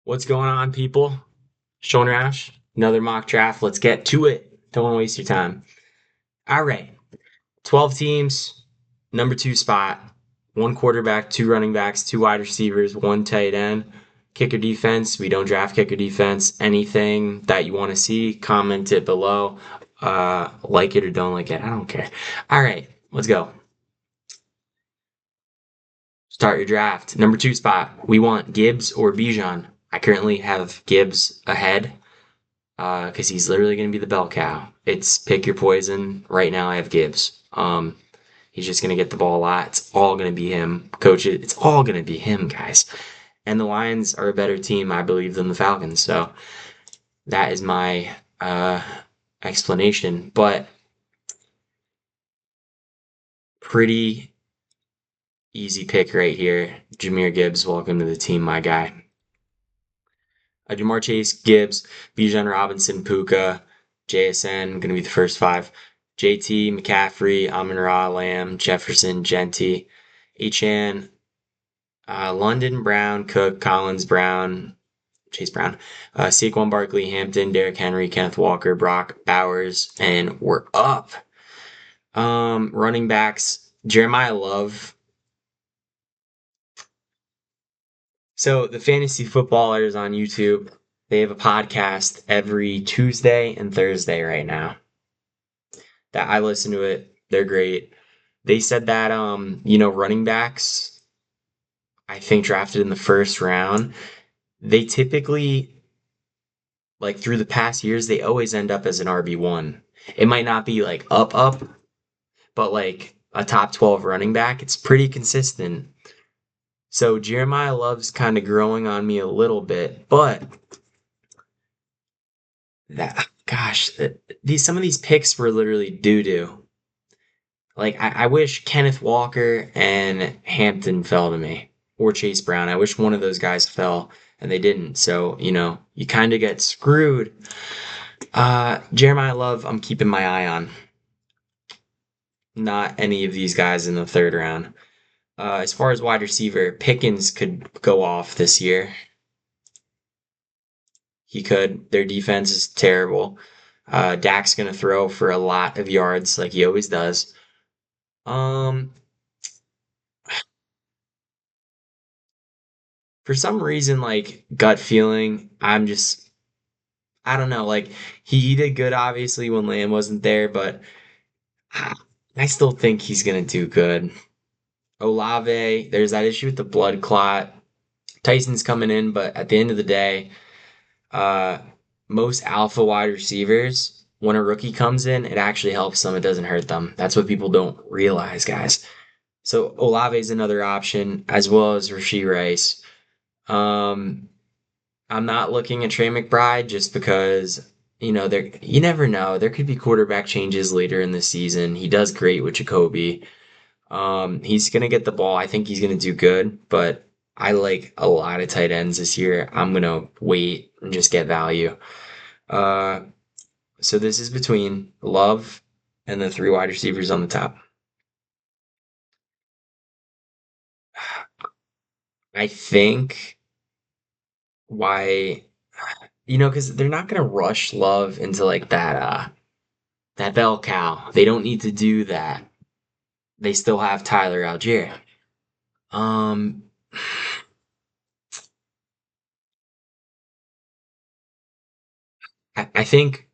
What's going on, people? Sean Rash, another mock draft. Let's get to it. Don't want to waste your time. All right. 12 teams, number two spot, one quarterback, two running backs, two wide receivers, one tight end. Kicker defense. We don't draft kicker defense. Anything that you want to see, comment it below. Like it or don't like it. I don't care. All right. Let's go. Start your draft. Number two spot. We want Gibbs or Bijan. I currently have Gibbs ahead. Because he's literally going to be the bell cow. It's pick your poison. Right now, I have Gibbs. He's just going to get the ball a lot. It's all going to be him. Coach it. It's all going to be him, guys. And the Lions are a better team, I believe, than the Falcons. So that is my explanation. But pretty easy pick right here. Jahmyr Gibbs, welcome to the team, my guy. Ja'Marr Chase, Gibbs, Bijan Robinson, Puka, JSN, going to be the first five. JT, McCaffrey, Amon-Ra, Lamb, Jefferson, Genty, Achane, London, Brown, Cook, Collins, Brown, Chase Brown, Saquon Barkley, Hampton, Derrick Henry, Kenneth Walker, Brock Bowers, and we're up. Running backs, Jeremiah Love. So the fantasy footballers on YouTube, they have a podcast every Tuesday and Thursday right now. That I listen to it. They're great. They said that running backs, I think drafted in the first round, they typically like through the past years, they always end up as an RB1. It might not be like up, but like a top 12 running back, it's pretty consistent. So Jeremiah Love's kind of growing on me a little bit, but some of these picks were literally doo-doo. Like I wish Kenneth Walker and Hampton fell to me, or Chase Brown. I wish one of those guys fell, and they didn't. So you kind of get screwed. Jeremiah Love, I'm keeping my eye on. Not any of these guys in the third round. As far as wide receiver, Pickens could go off this year. He could. Their defense is terrible. Dak's going to throw for a lot of yards like he always does. For some reason, like gut feeling, I don't know. Like he did good, obviously, when Lamb wasn't there, but I still think he's going to do good. Olave, there's that issue with the blood clot. Tyson's coming in, but at the end of the day, most alpha wide receivers, when a rookie comes in, it actually helps them. It doesn't hurt them. That's what people don't realize, guys. So Olave is another option, as well as Rashee Rice. I'm not looking at Trey McBride just because you never know. There could be quarterback changes later in the season. He does great with Jacoby. He's gonna get the ball. I think he's gonna do good, but I like a lot of tight ends this year. I'm gonna wait and just get value. So this is between Love and the three wide receivers on the top. I think why, because they're not gonna rush Love into like that bell cow. They don't need to do that. They still have Tyler Algier. Um, I think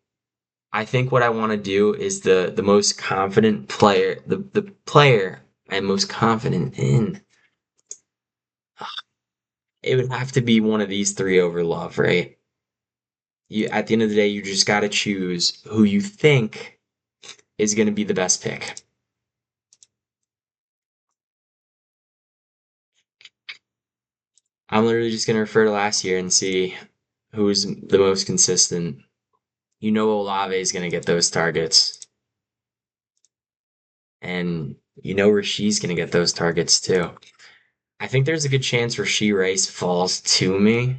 what I want to do is the most confident player, the player I'm most confident in. It would have to be one of these three over Love, right? You at the end of the day, you just got to choose who you think is going to be the best pick. I'm literally just going to refer to last year and see who's the most consistent. Olave is going to get those targets. And Rashee's going to get those targets too. I think there's a good chance Rashee Rice falls to me.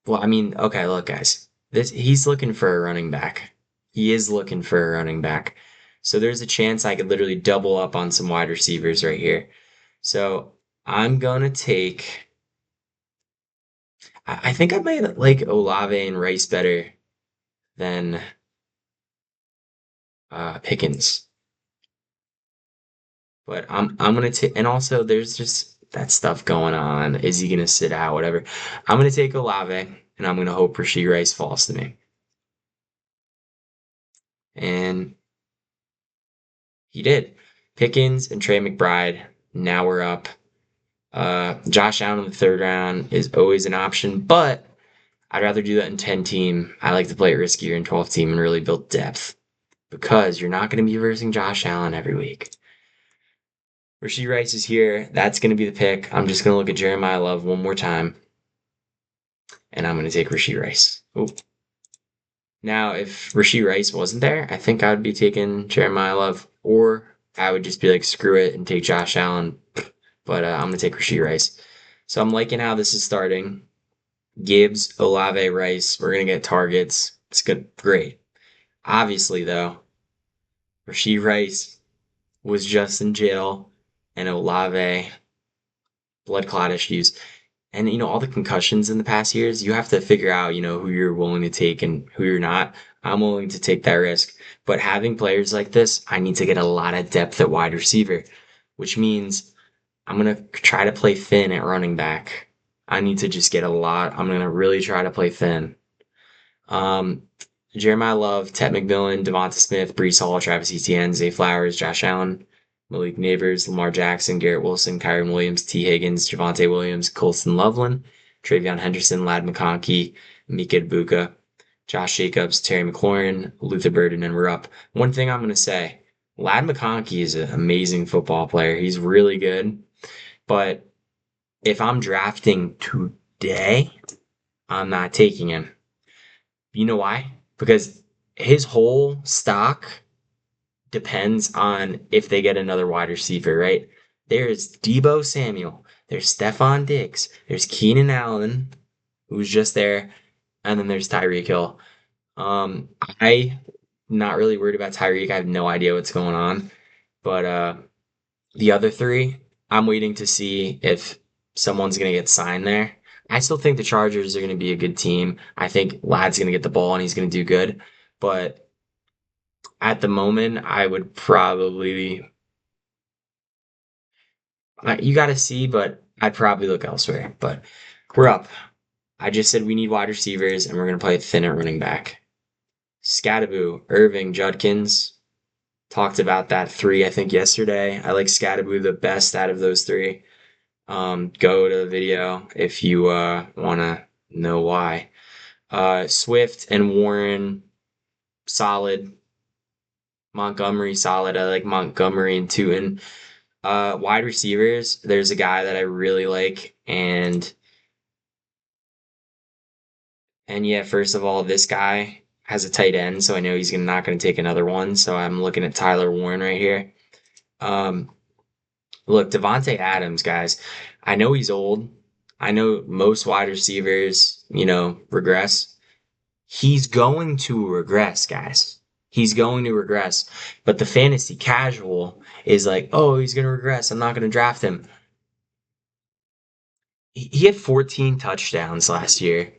Well, I mean, okay, look, guys. He's looking for a running back. He is looking for a running back. So there's a chance I could literally double up on some wide receivers right here. So I'm gonna take I think I might like Olave and Rice better than Pickens. But I'm gonna take, and also there's just that stuff going on. Is he gonna sit out? Whatever. I'm gonna take Olave, and I'm gonna hope Rashee Rice falls to me. And he did. Pickens and Trey McBride. Now we're up. Josh Allen in the third round is always an option, but I'd rather do that in 10 team. I like to play it riskier in 12 team and really build depth because you're not going to be versing Josh Allen every week. Rashee Rice is here. That's going to be the pick. I'm just going to look at Jeremiah Love one more time, and I'm going to take Rashee Rice. Ooh. Now, if Rashee Rice wasn't there, I think I would be taking Jeremiah Love, or I would just be like, screw it and take Josh Allen. But I'm going to take Rashee Rice. So I'm liking how this is starting. Gibbs, Olave, Rice. We're going to get targets. It's good. Great. Obviously, though, Rashee Rice was just in jail, and Olave, blood clot issues. And, all the concussions in the past years, you have to figure out, who you're willing to take and who you're not. I'm willing to take that risk. But having players like this, I need to get a lot of depth at wide receiver, which means I'm going to try to play thin at running back. I need to just get a lot. I'm going to really try to play thin. Jeremiah Love, Ted McMillan, Devonta Smith, Breece Hall, Travis Etienne, Zay Flowers, Josh Allen, Malik Neighbors, Lamar Jackson, Garrett Wilson, Kyren Williams, T. Higgins, Javonte Williams, Colston Loveland, Travion Henderson, Lad McConkey, Mika Ibuka, Josh Jacobs, Terry McLaurin, Luther Burden, and we're up. One thing I'm going to say, Lad McConkey is an amazing football player. He's really good. But if I'm drafting today, I'm not taking him. You know why? Because his whole stock depends on if they get another wide receiver, right? There's Deebo Samuel, there's Stefon Diggs, there's Keenan Allen, who's just there, and then there's Tyreek Hill. I not really worried about Tyreek. I have no idea what's going on. But the other three, I'm waiting to see if someone's gonna get signed there. I still think the Chargers are gonna be a good team. I think Lad's gonna get the ball and he's gonna do good. But at the moment, I would probably you got to see, but I'd probably look elsewhere. But we're up. I just said we need wide receivers, and we're gonna play thin at running back. Scattaboo, Irving, Judkins. Talked about that three, I think, yesterday. I like Scattaboo the best out of those three. Go to the video if you want to know why. Swift and Warren, solid. Montgomery, solid. I like Montgomery and Tootin. Wide receivers, there's a guy that I really like, and yeah, first of all, this guy has a tight end, so I know he's not gonna take another one. So I'm looking at Tyler Warren right here. Um, Look, Devonte Adams, guys. I know he's old. I know most wide receivers, regress. He's going to regress, guys. He's going to regress. But the fantasy casual is like, oh, he's going to regress. I'm not going to draft him. He had 14 touchdowns last year.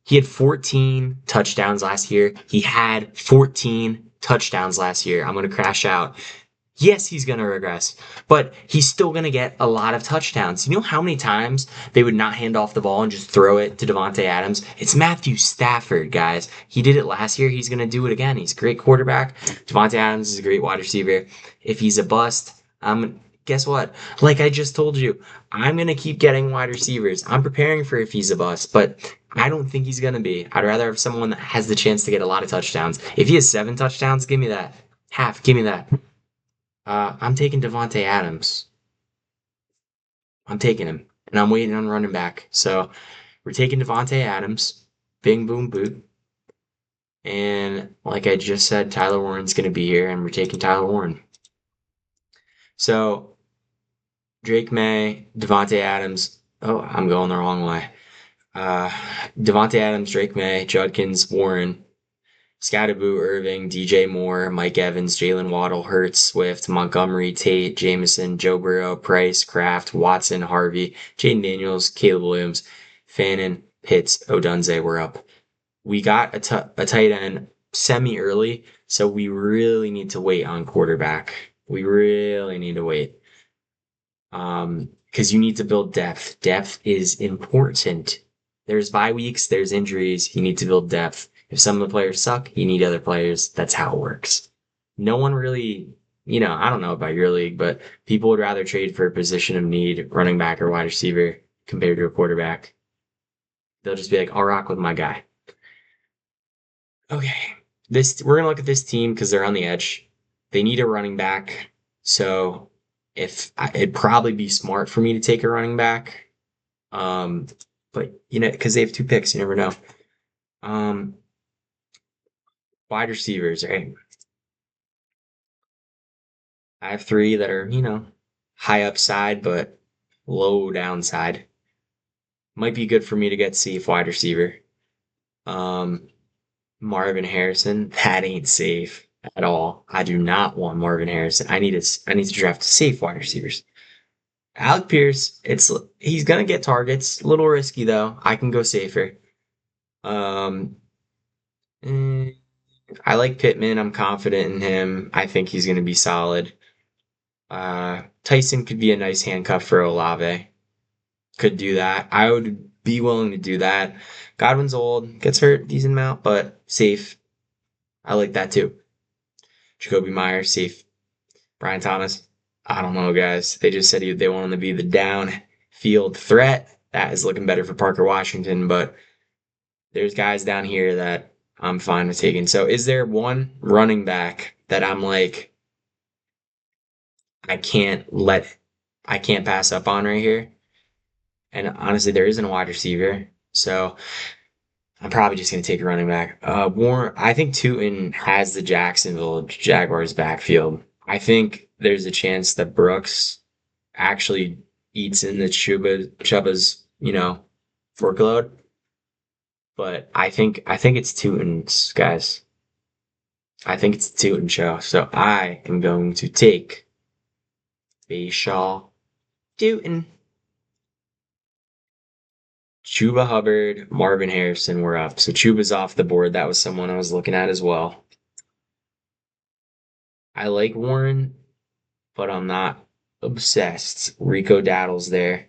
He had 14 touchdowns last year. He had 14 touchdowns last year. I'm going to crash out. Yes, he's going to regress, but he's still going to get a lot of touchdowns. You know how many times they would not hand off the ball and just throw it to Devontae Adams? It's Matthew Stafford, guys. He did it last year. He's going to do it again. He's a great quarterback. Devontae Adams is a great wide receiver. If he's a bust, guess what? Like I just told you, I'm going to keep getting wide receivers. I'm preparing for if he's a bust, but I don't think he's going to be. I'd rather have someone that has the chance to get a lot of touchdowns. If he has 7 touchdowns, give me that. Half, give me that. I'm taking Devontae Adams. I'm taking him, and I'm waiting on running back. So we're taking Devontae Adams. Bing, boom, boot. And like I just said, Tyler Warren's going to be here, and we're taking Tyler Warren. So Drake May, Devontae Adams. Oh, I'm going the wrong way. Devontae Adams, Drake May, Judkins, Warren, Scattaboo, Irving, DJ Moore, Mike Evans, Jalen Waddle, Hurts, Swift, Montgomery, Tate, Jameson, Joe Burrow, Price, Kraft, Watson, Harvey, Jaden Daniels, Caleb Williams, Fannin, Pitts, Odunze were up. We got a tight end semi early, so we really need to wait on quarterback. We really need to wait. Because you need to build depth. Depth is important. There's bye weeks, there's injuries. You need to build depth. If some of the players suck, you need other players. That's how it works. No one really, I don't know about your league, but people would rather trade for a position of need, running back or wide receiver, compared to a quarterback. They'll just be like, I'll rock with my guy. Okay. We're gonna look at this team because they're on the edge. They need a running back. So it'd probably be smart for me to take a running back. Um, but because they have two picks, you never know. Um, Wide receivers, right? I have three that are, high upside but low downside. Might be good for me to get safe wide receiver. Um, Marvin Harrison, that ain't safe at all. I do not want Marvin Harrison. I need to draft safe wide receivers. Alec Pierce, he's gonna get targets. A little risky though. I can go safer. Um, mm, I like Pittman. I'm confident in him. I think he's gonna be solid. Tyson could be a nice handcuff for Olave. Could do that. I would be willing to do that. Godwin's old, gets hurt decent amount, but safe. I like that too. Jacoby Myers, safe. Brian Thomas, I don't know, guys. They just said they want him to be the downfield threat. That is looking better for Parker Washington, but there's guys down here that I'm fine with taking. So, is there one running back that I'm like, I can't let, I can't pass up on right here? And honestly, there isn't a wide receiver. So, I'm probably just going to take a running back. Warren, I think Tootin has the Jacksonville Jaguars backfield. I think there's a chance that Brooks actually eats in the Chuba's, workload. But I think it's Tootin's, guys. I think it's Tootin show. So I am going to take Bashaw Tootin. Chuba Hubbard, Marvin Harrison were up. So Chuba's off the board. That was someone I was looking at as well. I like Warren, but I'm not obsessed. Rico Daddle's there.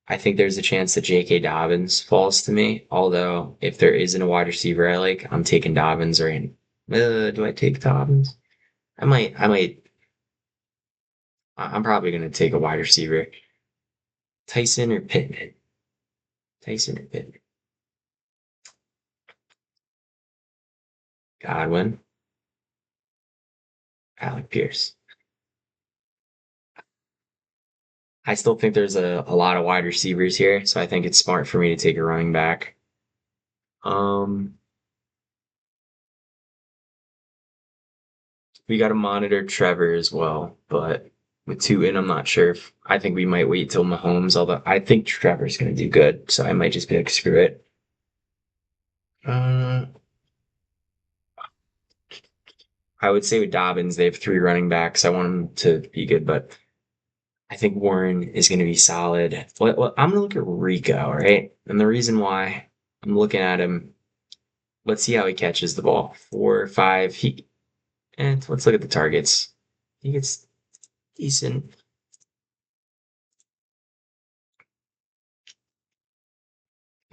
I think there's a chance that J.K. Dobbins falls to me. Although, if there isn't a wide receiver I like, I'm taking Dobbins right. Do I take Dobbins? I might. I'm probably going to take a wide receiver. Tyson or Pittman? Tyson or Pittman? Godwin? Alec Pierce? I still think there's a lot of wide receivers here, so I think it's smart for me to take a running back. Um, we got to monitor Trevor as well, but with two in, I'm not sure if I think we might wait till Mahomes, although I think Trevor's going to do good, so I might just be like, screw it. Uh, I would say with Dobbins, they have three running backs. I want them to be good, but I think Warren is going to be solid. Well, I'm going to look at Rico, right? And the reason why I'm looking at him, let's see how he catches the ball. 4 or 5. And let's look at the targets. He gets decent.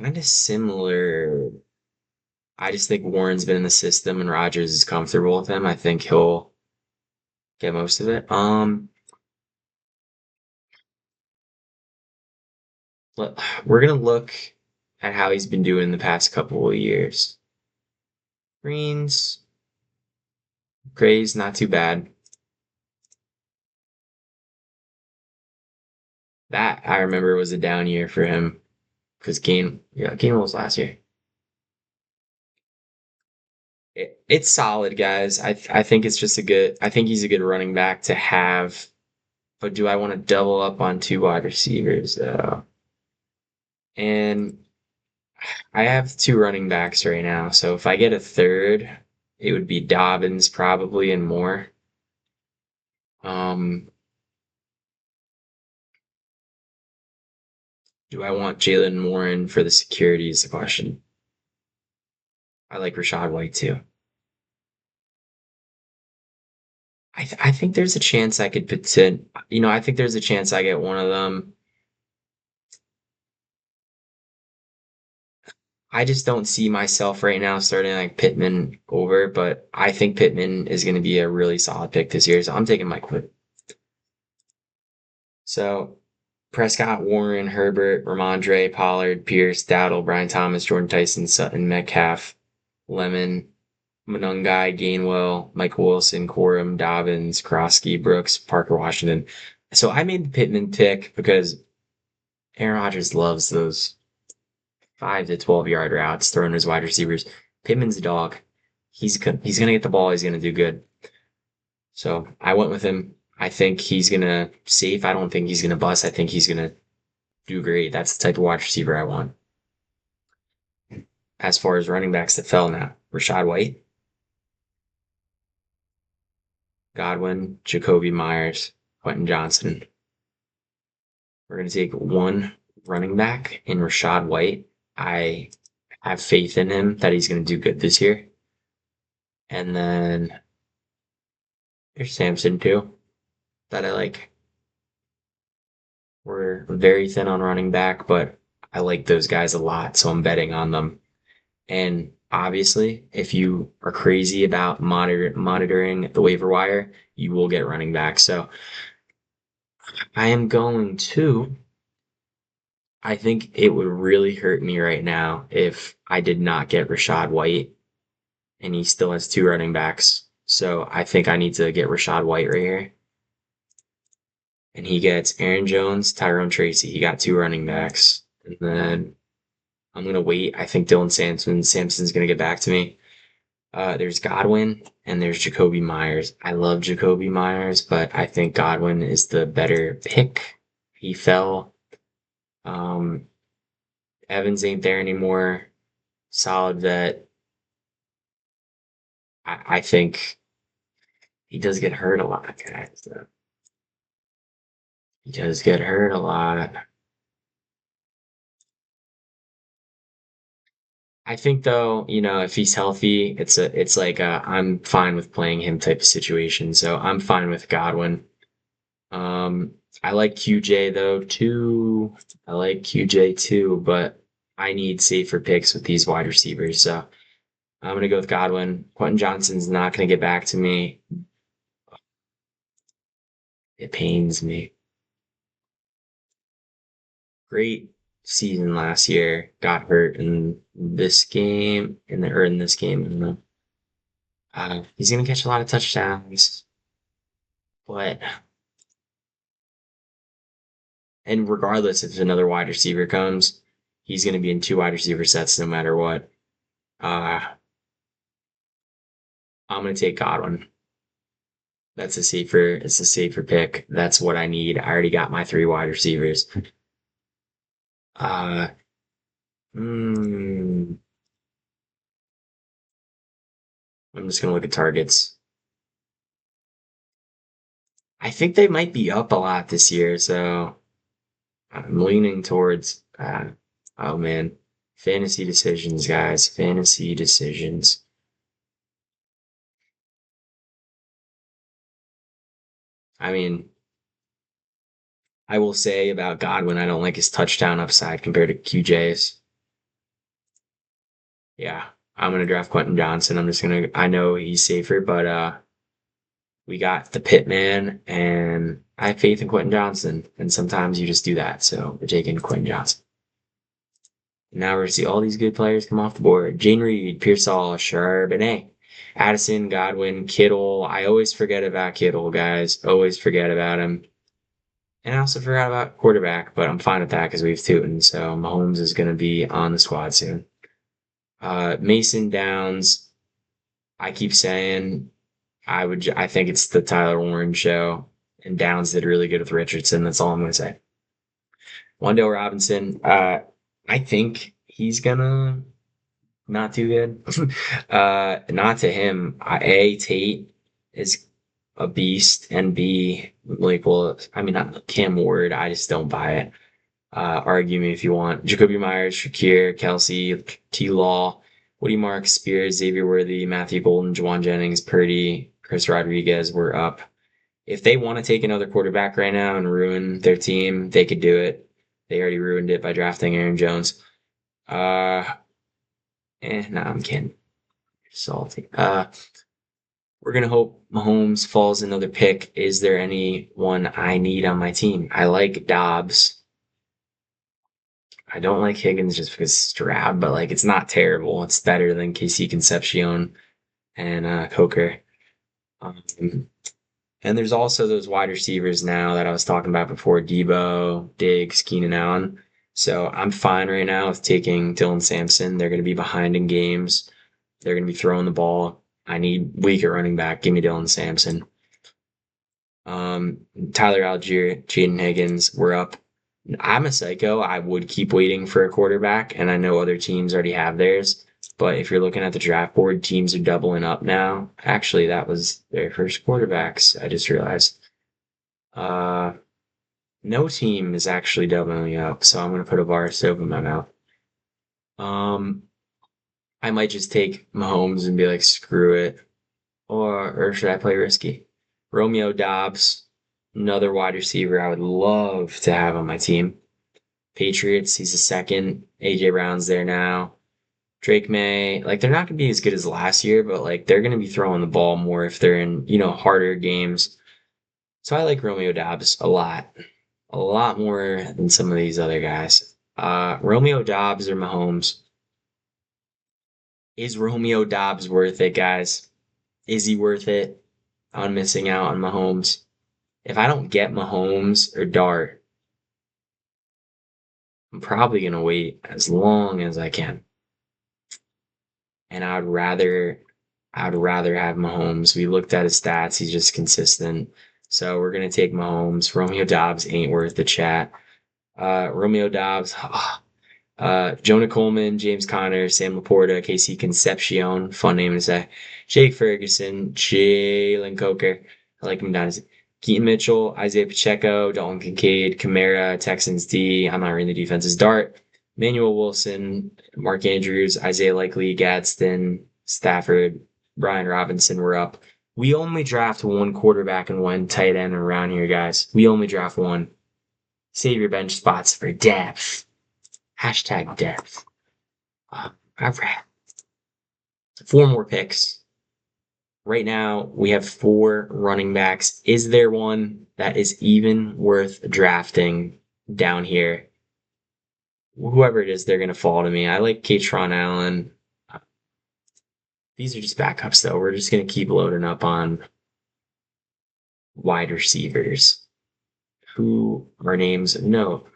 Kind of similar. I just think Warren's been in the system and Rodgers is comfortable with him. I think he'll get most of it. We're gonna look at how he's been doing the past couple of years. Greens, Grays, not too bad. That I remember was a down year for him because Gain was last year. It's solid, guys. I think it's just a good. I think he's a good running back to have. But do I want to double up on two wide receivers though? And I have two running backs right now, so if I get a third, it would be Dobbins probably and more. Um, Do I want Jalen Warren for the security is the question. I like Rashad White too. I think there's a chance I could I think there's a chance I get one of them. I just don't see myself right now starting like Pittman over, but I think Pittman is going to be a really solid pick this year, so I'm taking Mike Whit. So Prescott, Warren, Herbert, Ramondre, Pollard, Pierce, Dowdle, Brian Thomas, Jordan Tyson, Sutton, Metcalf, Lemon, Monungai, Gainwell, Michael Wilson, Corum, Dobbins, Krosky, Brooks, Parker Washington. So I made the Pittman pick because Aaron Rodgers loves those 5 to 12 yard routes throwing his wide receivers. Pittman's a dog. He's gonna get the ball. He's gonna do good. So I went with him. I think he's gonna safe. I don't think he's gonna bust. I think he's gonna do great. That's the type of wide receiver I want. As far as running backs that fell now, Rashad White, Godwin, Jacoby Myers, Quentin Johnson. We're gonna take one running back in Rashad White. I have faith in him that he's gonna do good this year. And then there's Samson too, that I like. We're very thin on running back, but I like those guys a lot, so I'm betting on them. And obviously, if you are crazy about monitoring the waiver wire, you will get running back. So I am going to. I think it would really hurt me right now if I did not get Rashad White and he still has two running backs. So I think I need to get Rashad White right here. And he gets Aaron Jones, Tyrone Tracy. He got two running backs. And then I'm gonna wait. I think Dylan Sampson's gonna get back to me. There's Godwin and there's Jacoby Myers. I love Jacoby Myers, but I think Godwin is the better pick. He fell. Um, Evans ain't there anymore. Solid vet. I think he does get hurt a lot, guys. He does get hurt a lot. I think though, if he's healthy, it's like I'm fine with playing him type of situation. So I'm fine with Godwin. I like QJ though too. I like QJ too, but I need safer picks with these wide receivers. So I'm gonna go with Godwin. Quentin Johnson's not gonna get back to me. It pains me. Great season last year. Got hurt in this game, in this game. He's gonna catch a lot of touchdowns, but and regardless if another wide receiver comes, he's gonna be in two wide receiver sets no matter what. Uh, I'm gonna take Godwin. It's a safer pick. That's what I need. I already got my three wide receivers. Uh, mm, I'm just gonna look at targets. I think they might be up a lot this year, so I'm leaning towards. Oh man, fantasy decisions, guys. Fantasy decisions. I mean, I will say about Godwin, I don't like his touchdown upside compared to QJ's. Yeah, I'm gonna draft Quentin Johnson. I know he's safer, but we got the Pitman, and I have faith in Quentin Johnson. And sometimes you just do that. So we're taking Quentin Johnson. Now we're gonna see all these good players come off the board. Jane Reed, Pearsall, Charbonnet, Addison, Godwin, Kittle. I always forget about Kittle, guys. Always forget about him. And I also forgot about quarterback, but I'm fine with that because we have two, and so Mahomes is going to be on the squad soon. Mason Downs, I keep saying I think it's the Tyler Warren show, and Downs did really good with Richardson. That's all I'm going to say. Wendell Robinson, I think he's gonna not do good. Not to him. Tate is a beast, and B, like, well, I mean, not Cam Ward. I just don't buy it. Argue me if you want. Jacoby Myers, Shakir, Kelsey, T. Law, Woody Marks, Spears, Xavier Worthy, Matthew Golden, Juwan Jennings, Purdy, Chris Rodriguez were up. If they want to take another quarterback right now and ruin their team, they could do it. They already ruined it by drafting Aaron Jones. I'm kidding. Salty. We're gonna hope Mahomes falls another pick. Is there anyone I need on my team? I like Dobbs. I don't like Higgins just because Stroud, but like it's not terrible. It's better than KC Concepcion and Coker. Um, and there's also those wide receivers now that I was talking about before: Debo, Diggs, Keenan Allen. So I'm fine right now with taking Dylan Sampson. They're going to be behind in games. They're going to be throwing the ball. I need weaker running back. Give me Dylan Sampson. Tyler Algier, Jaden Higgins, we're up. I'm a psycho. I would keep waiting for a quarterback, and I know other teams already have theirs. But if you're looking at the draft board, teams are doubling up now. Actually, that was their first quarterbacks. I just realized. Uh, no team is actually doubling up, so I'm gonna put a bar soap in my mouth. Um, I might just take Mahomes and be like, screw it, or should I play risky? Romeo Dobbs, another wide receiver I would love to have on my team. Patriots, he's a second. AJ Brown's there now. Drake May, like they're not gonna be as good as last year, but like they're gonna be throwing the ball more if they're in, harder games. So I like Romeo Dobbs a lot more than some of these other guys. Romeo Dobbs or Mahomes? Is Romeo Dobbs worth it, guys? Is he worth it on missing out on Mahomes? If I don't get Mahomes or Dart, I'm probably gonna wait as long as I can. And I'd rather have Mahomes. We looked at his stats, he's just consistent. So we're gonna take Mahomes. Romeo Dobbs ain't worth the chat. Romeo Dobbs, Jonah Coleman, James Conner, Sam Laporta, Casey Concepcion, fun name to say. Jake Ferguson, Jalen Coker, I like him down. Keaton Mitchell, Isaiah Pacheco, Dalton Kincaid, Kamara, Texans D. I'm not reading the defenses. Dart, Manuel Wilson, Mark Andrews, Isaiah Likely, Gadsden, Stafford, Brian Robinson were up. We only draft one quarterback and one tight end around here, guys. We only draft one. Save your bench spots for depth. Hashtag depth. All right. 4 more picks. Right now, we have 4 running backs. Is there one that is even worth drafting down here? Whoever it is, they're going to fall to me. I like Katron Allen. These are just backups, though. We're just going to keep loading up on wide receivers. Who are names? No.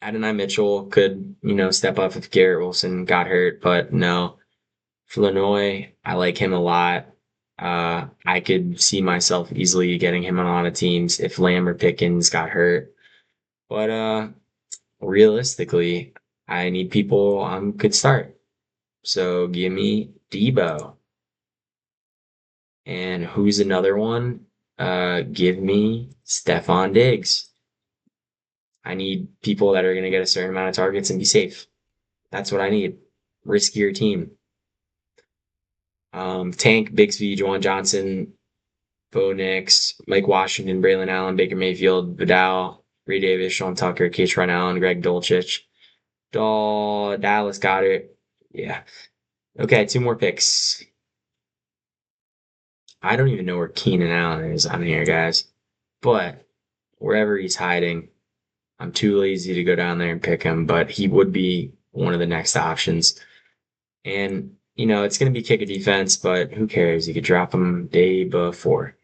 Adonai Mitchell could, step up if Garrett Wilson got hurt, but no. Flournoy, I like him a lot. I could see myself easily getting him on a lot of teams if Lamb or Pickens got hurt. But realistically, I need people on good start. So give me Debo. And who's another one? Give me Stefon Diggs. I need people that are going to get a certain amount of targets and be safe. That's what I need. Riskier team. Tank, Bixby, Juwan Johnson, Bo Nix, Mike Washington, Braylon Allen, Baker Mayfield, Vidal, Ray Davis, Sean Tucker, Keyshawn Allen, Greg Dulcich, Dallas Goedert. Yeah. Okay, 2 more picks. I don't even know where Keenan Allen is on here, guys. But wherever he's hiding, I'm too lazy to go down there and pick him, but he would be one of the next options. And, it's going to be kicker defense, but who cares? You could drop him day before.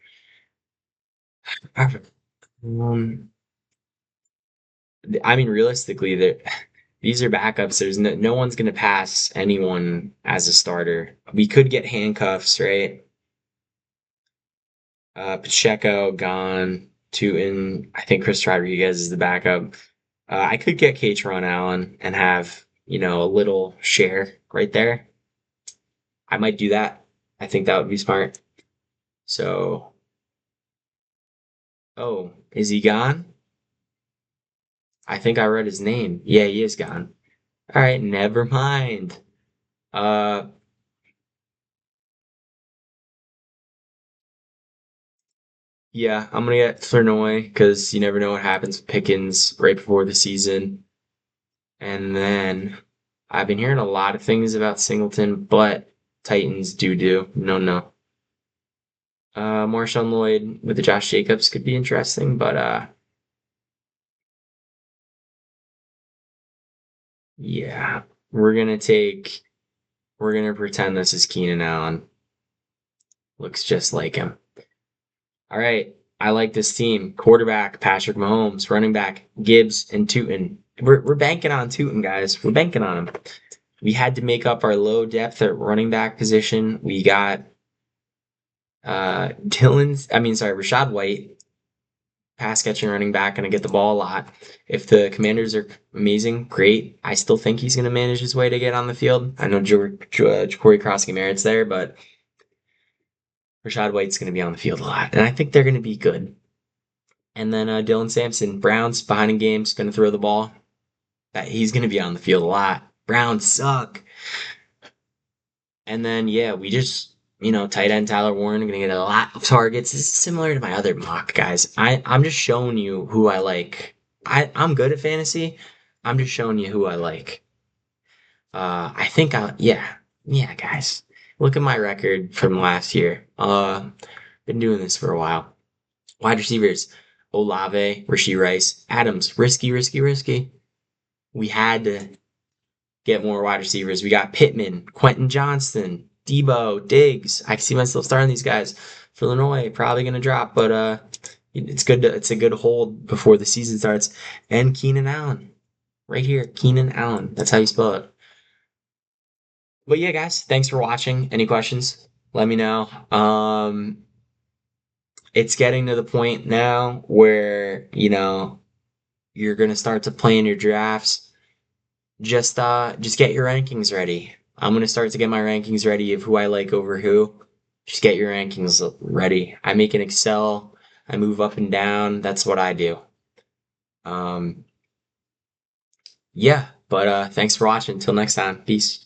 Realistically, these are backups. There's no one's going to pass anyone as a starter. We could get handcuffs, right? Pacheco gone. Tootin. I think Chris Rodriguez is the backup. I could get Katron Allen and have, a little share right there. I might do that. I think that would be smart. So, oh, is he gone? I think I read his name. Yeah, he is gone. All right, never mind. Uh, yeah, I'm gonna get Flournoy because you never know what happens with Pickens right before the season. And then I've been hearing a lot of things about Singleton, but Titans do. No, no. Marshawn Lloyd with the Josh Jacobs could be interesting, but yeah, we're gonna take we're gonna pretend this is Keenan Allen. Looks just like him. All right, I like this team. Quarterback Patrick Mahomes, running back Gibbs and Tootin. We're banking on Tootin, guys. We're banking on him. We had to make up our low depth at running back position. We got Rashad White, pass catching running back, gonna get the ball a lot. If the Commanders are amazing, great. I still think he's gonna manage his way to get on the field. I know Corey Krosky Merritt's there, but Rashad White's gonna be on the field a lot, and I think they're gonna be good. And then Dylan Sampson, Browns behind in games, gonna throw the ball. That he's gonna be on the field a lot. Browns suck. And then yeah, we just tight end Tyler Warren gonna get a lot of targets. This is similar to my other mock guys. I'm just showing you who I like. I'm good at fantasy. I'm just showing you who I like. I think I yeah guys. Look at my record from last year. Been doing this for a while. Wide receivers: Olave, Rashee Rice, Adams. Risky. We had to get more wide receivers. We got Pittman, Quentin Johnston, Debo, Diggs. I can see myself starting these guys. For Illinois, probably gonna drop, but it's a good hold before the season starts. And Keenan Allen, right here, Keenan Allen. That's how you spell it. But yeah, guys, thanks for watching. Any questions? Let me know. It's getting to the point now where you're gonna start to plan your drafts. Just get your rankings ready. I'm gonna start to get my rankings ready of who I like over who. Just get your rankings ready. I make an Excel. I move up and down. That's what I do. Um, yeah, but thanks for watching. Until next time. Peace.